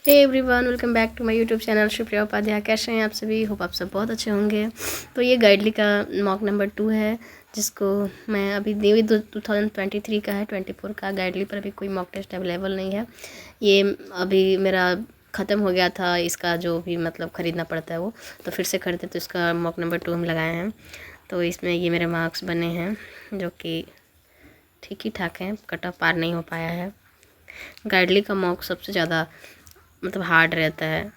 Hey everyone, welcome back to my YouTube channel Supriya Upadhyay. कैसे हैं आप सभी? होप आप सब बहुत अच्छे होंगे। तो ये गाइडली का मॉक नंबर 2 है, जिसको मैं अभी देवी 2023 का है। 24 का गाइडली पर अभी कोई मॉक टेस्ट अवेलेबल नहीं है। ये अभी मेरा ख़त्म हो गया था, इसका जो भी मतलब ख़रीदना पड़ता है वो, तो फिर से ख़रीदे, तो इसका मॉक नंबर 2 हम लगाए हैं। तो इसमें ये मेरे मार्क्स बने हैं जो कि ठीक ही ठाक हैं, कट ऑफ पार नहीं हो पाया है। गाइडली का मॉक सबसे ज़्यादा मतलब हार्ड रहता है।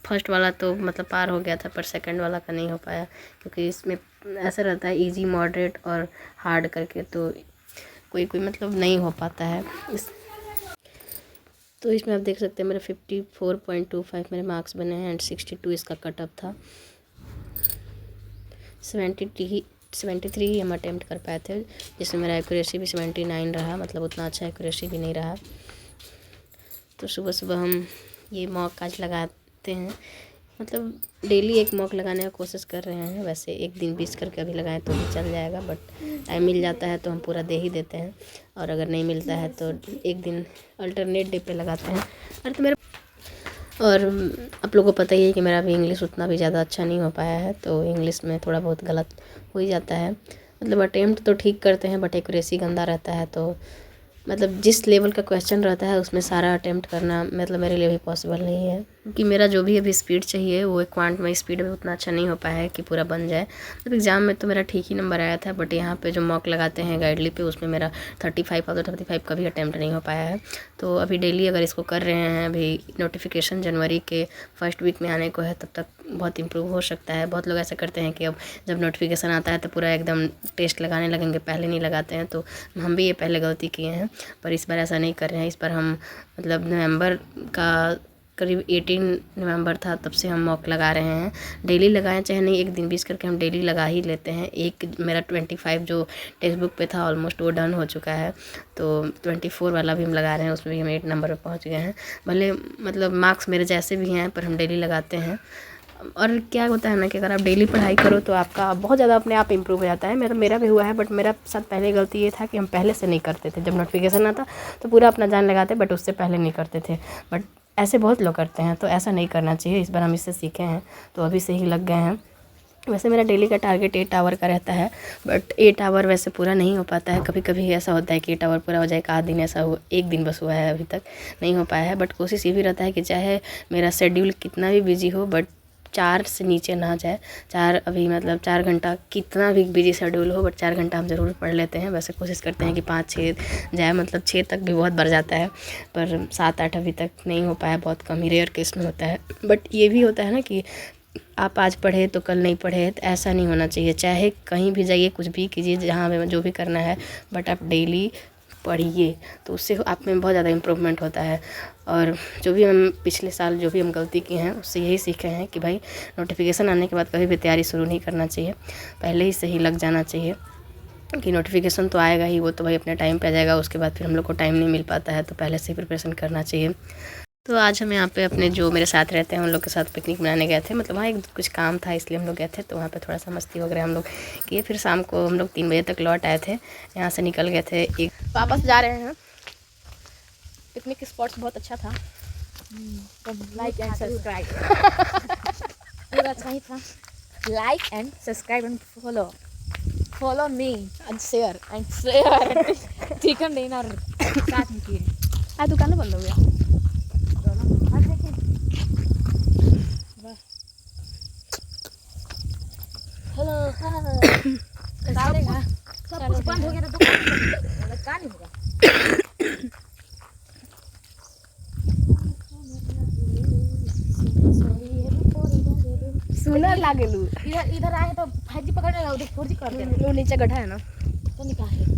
फर्स्ट वाला तो मतलब पार हो गया था, पर सेकंड वाला का नहीं हो पाया, क्योंकि इसमें ऐसा रहता है इजी, मॉडरेट और हार्ड करके, तो कोई कोई मतलब नहीं हो पाता है तो इसमें आप देख सकते हैं मेरे 54.25 मेरे मार्क्स बने हैं एंड 62 इसका कट ऑफ था। 73 हम अटेम्प्ट कर पाए थे, जिसमें मेरा एक्यूरेसी भी 79 रहा, मतलब उतना अच्छा एक्यूरेसी भी नहीं रहा। तो सुबह सुबह हम ये मॉक आज लगाते हैं, मतलब डेली एक मॉक लगाने का कोशिश कर रहे हैं। वैसे एक दिन 20 करके अभी लगाएं तो भी चल जाएगा, बट टाइम मिल जाता है तो हम पूरा दे ही देते हैं, और अगर नहीं मिलता है तो एक दिन अल्टरनेट डे पे लगाते हैं। और आप लोगों को पता ही है कि मेरा भी इंग्लिश उतना भी ज़्यादा अच्छा नहीं हो पाया है, तो इंग्लिश में थोड़ा बहुत गलत हो ही जाता है। मतलब अटेम्प्ट तो ठीक करते हैं, बट एक्यूरेसी गंदा रहता है। तो मतलब जिस लेवल का क्वेश्चन रहता है उसमें सारा अटेम्प्ट करना मतलब मेरे लिए भी पॉसिबल नहीं है, क्योंकि मेरा जो भी अभी स्पीड चाहिए वो क्वांट में स्पीड में उतना अच्छा नहीं हो पाया है कि पूरा बन जाए। मतलब एग्ज़ाम में तो मेरा ठीक ही नंबर आया था, बट यहाँ पे जो मॉक लगाते हैं गाइडली पे, उसमें मेरा 35 आउट ऑफ 35 का भी अटेम्प्ट नहीं हो पाया है। तो अभी डेली अगर इसको कर रहे हैं, अभी नोटिफिकेशन जनवरी के फर्स्ट वीक में आने को है, तब तक बहुत इम्प्रूव हो सकता है। बहुत लोग ऐसा करते हैं कि अब जब नोटिफिकेशन आता है तो पूरा एकदम टेस्ट लगाने लगेंगे, पहले नहीं लगाते हैं। तो हम भी ये पहले गलती किए हैं, पर इस बार ऐसा नहीं कर रहे हैं। इस बार हम मतलब नवंबर का करीब 18 नवंबर था, तब से हम मॉक लगा रहे हैं। डेली लगाएं चाहे नहीं, एक दिन 20 करके हम डेली लगा ही लेते हैं। एक मेरा 25 जो टेक्स्ट बुक पे था ऑलमोस्ट वो डन हो चुका है, तो 24 वाला भी हम लगा रहे हैं, उसमें भी हम 8 नंबर पर पहुँच गए हैं। भले मतलब मार्क्स मेरे जैसे भी हैं, पर हम डेली लगाते हैं। और क्या होता है ना कि अगर आप डेली पढ़ाई करो तो आपका बहुत ज़्यादा अपने आप इम्प्रूव हो जाता है। मेरा भी हुआ है, बट मेरा साथ पहले गलती ये था कि हम पहले से नहीं करते थे। जब नोटिफिकेशन आता तो पूरा अपना जान लगाते, बट उससे पहले नहीं करते थे। बट ऐसे बहुत लोग करते हैं, तो ऐसा नहीं करना चाहिए। इस बार हम इससे सीखे हैं, तो अभी से ही लग गए हैं। वैसे मेरा डेली का टारगेट 8 आवर का रहता है, बट 8 आवर वैसे पूरा नहीं हो पाता है। कभी कभी ऐसा होता है कि 8 आवर पूरा हो जाए, आध दिन ऐसा हो, एक दिन बस हुआ है, अभी तक नहीं हो पाया है। बट कोशिश ये भी रहता है कि चाहे मेरा शेड्यूल कितना भी बिजी हो, बट 4 से नीचे ना जाए। 4 अभी मतलब 4 घंटा, कितना भी बिजी शेड्यूल हो, बट 4 घंटा हम ज़रूर पढ़ लेते हैं। वैसे कोशिश करते हैं कि 5-6 जाए, मतलब 6 तक भी बहुत बढ़ जाता है, पर 7-8 अभी तक नहीं हो पाया, बहुत कम ही रेयर केस में होता है। बट ये भी होता है ना कि आप आज पढ़े तो कल नहीं पढ़े, तो ऐसा नहीं होना चाहिए। चाहे कहीं भी जाइए, कुछ भी कीजिए, जहाँ में जो भी करना है, बट आप डेली पढ़िए, तो उससे आप में बहुत ज़्यादा इम्प्रूवमेंट होता है। और जो भी हम पिछले साल जो भी हम गलती की हैं, उससे यही सीखे हैं कि भाई नोटिफिकेशन आने के बाद कभी भी तैयारी शुरू नहीं करना चाहिए, पहले ही से ही लग जाना चाहिए। कि नोटिफिकेशन तो आएगा ही, वो तो भाई अपने टाइम पे आ जाएगा, उसके बाद फिर हम लोग को टाइम नहीं मिल पाता है, तो पहले से ही प्रिपरेशन करना चाहिए। तो आज हम यहाँ पे अपने जो मेरे साथ रहते हैं उन लोग के साथ पिकनिक मनाने गए थे। मतलब वहाँ एक कुछ काम था, इसलिए हम लोग गए थे, तो वहाँ पे थोड़ा सा मस्ती वगैरह हम लोग किए। फिर शाम को हम लोग 3 बजे तक लौट आए थे, यहाँ से निकल गए थे। एक वापस जा रहे हैं। पिकनिक स्पॉट्स बहुत अच्छा था। लाइक एंड सब्सक्राइब पूरा अच्छा ही था। Like and subscribe and follow me and share chicken dinner साथ में किए। आज दुकान बंद हो गया। हेलो सब कुछ बंद हो गया, तो दुकान का नहीं होगा। सुनर लागेलू। इधर आए तो 5G पकड़ने लगा, उधर 4G कर दे। वो नीचे गड्ढा है ना, तो निकाल।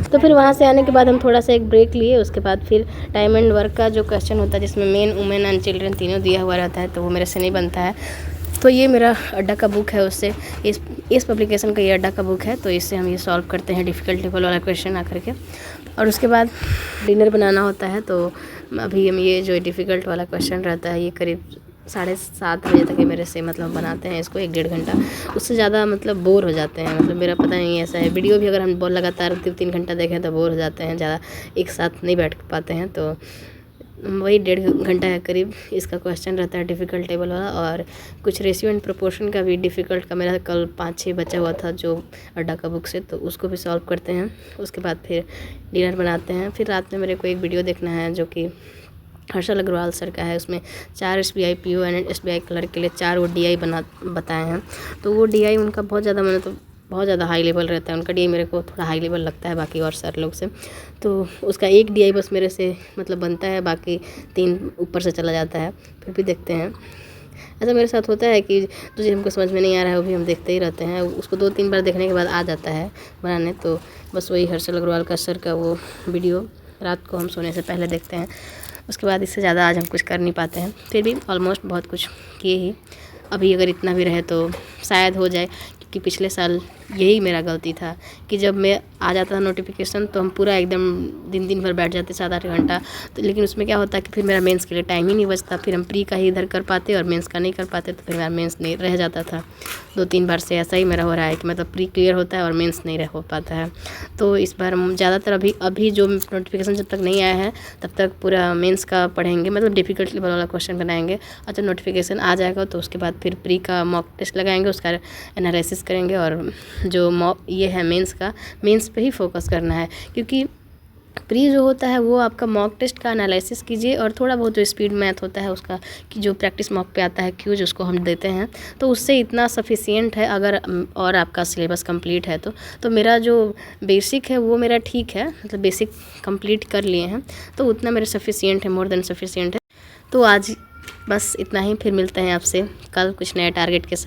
तो फिर वहाँ से आने के बाद हम थोड़ा सा एक ब्रेक लिए। उसके बाद फिर टाइम एंड वर्क का जो क्वेश्चन होता है, जिसमें मेन, वुमेन एंड चिल्ड्रन तीनों दिया हुआ रहता है, तो वो मेरे से नहीं बनता है। तो ये मेरा अड्डा का बुक है, उससे इस पब्लिकेशन का ये अड्डा का बुक है, तो इससे हम ये सॉल्व करते हैं डिफ़िकल्ट लेवल वाला क्वेश्चन आकर के। और उसके बाद डिनर बनाना होता है, तो अभी हम ये जो डिफ़िकल्ट वाला क्वेश्चन रहता है, ये करीब 7:30 बजे तक ये मेरे से मतलब बनाते हैं इसको 1-1.5 घंटा। उससे ज़्यादा मतलब बोर हो जाते हैं, मतलब मेरा पता नहीं ऐसा है। वीडियो भी अगर हम बहुत लगातार 3 घंटा देखें तो बोर हो जाते हैं, ज़्यादा एक साथ नहीं बैठ पाते हैं। तो वही 1.5 घंटा के करीब इसका क्वेश्चन रहता है डिफ़िकल्ट टेबल वाला। और कुछ रेशियो एंड प्रोपोर्शन का भी डिफ़िकल्ट का मेरा कल 5-6 बचा हुआ था जो अड्डा का बुक से, तो उसको भी सॉल्व करते हैं। उसके बाद फिर डिनर बनाते हैं। फिर रात में मेरे को एक वीडियो देखना है जो कि हर्षल अग्रवाल सर का है। उसमें 4 SBI PO and SBI clerk के लिए 4 वो DI बताए हैं। तो वो DI उनका बहुत ज़्यादा मैंने तो बहुत ज़्यादा हाई लेवल रहता है उनका DI, मेरे को थोड़ा हाई लेवल लगता है बाकी और सर लोग से। तो उसका एक DI बस मेरे से मतलब बनता है, बाकी 3 ऊपर से चला जाता है। फिर भी देखते हैं, ऐसा मेरे साथ होता है कि तुझे हमको समझ में नहीं आ रहा है वो भी हम देखते ही रहते हैं। उसको 2-3 बार देखने के बाद आ जाता है बनाने। तो बस वही हर्षल अग्रवाल का सर का वो वीडियो रात को हम सोने से पहले देखते हैं। उसके बाद इससे ज़्यादा आज हम कुछ कर नहीं पाते हैं, फिर भी ऑलमोस्ट बहुत कुछ किए ही। अभी अगर इतना भी रहे तो शायद हो जाए, क्योंकि पिछले साल यही मेरा गलती था कि जब मैं आ जाता था नोटिफिकेशन तो हम पूरा एकदम दिन भर बैठ जाते 7-8 घंटा। तो लेकिन उसमें क्या होता है कि फिर मेरा मेंस के लिए टाइम ही नहीं बचता। फिर हम प्री का ही इधर कर पाते और मेंस का नहीं कर पाते, तो फिर मेरा मेंस नहीं रह जाता था। 2-3 बार से ऐसा ही मेरा हो रहा है कि मतलब प्री क्लियर होता है और मेंस नहीं हो पाता है। तो इस बार हम ज़्यादातर अभी जो नोटिफिकेशन जब तक नहीं आया है तब तक पूरा मेंस का पढ़ेंगे, मतलब डिफ़िकल्ट लेवल वाला क्वेश्चन बनाएंगे। और जब नोटिफिकेशन आ जाएगा तो उसके बाद फिर प्री का मॉक टेस्ट लगाएंगे, उसका एनालिसिस करेंगे। और जो मॉक ये है मेंस पे ही फोकस करना है, क्योंकि प्री जो होता है वो आपका मॉक टेस्ट का एनालिसिस कीजिए। और थोड़ा बहुत जो स्पीड मैथ होता है उसका कि जो प्रैक्टिस मॉक पे आता है क्यूज उसको हम देते हैं, तो उससे इतना सफिशिएंट है। अगर और आपका सिलेबस कंप्लीट है तो मेरा जो बेसिक है वो मेरा ठीक है, मतलब बेसिक कंप्लीट कर लिए हैं तो उतना मेरा सफिशिएंट है, मोर देन सफिशिएंट है। तो आज बस इतना ही, फिर मिलते हैं आपसे कल कुछ नए टारगेट के साथ।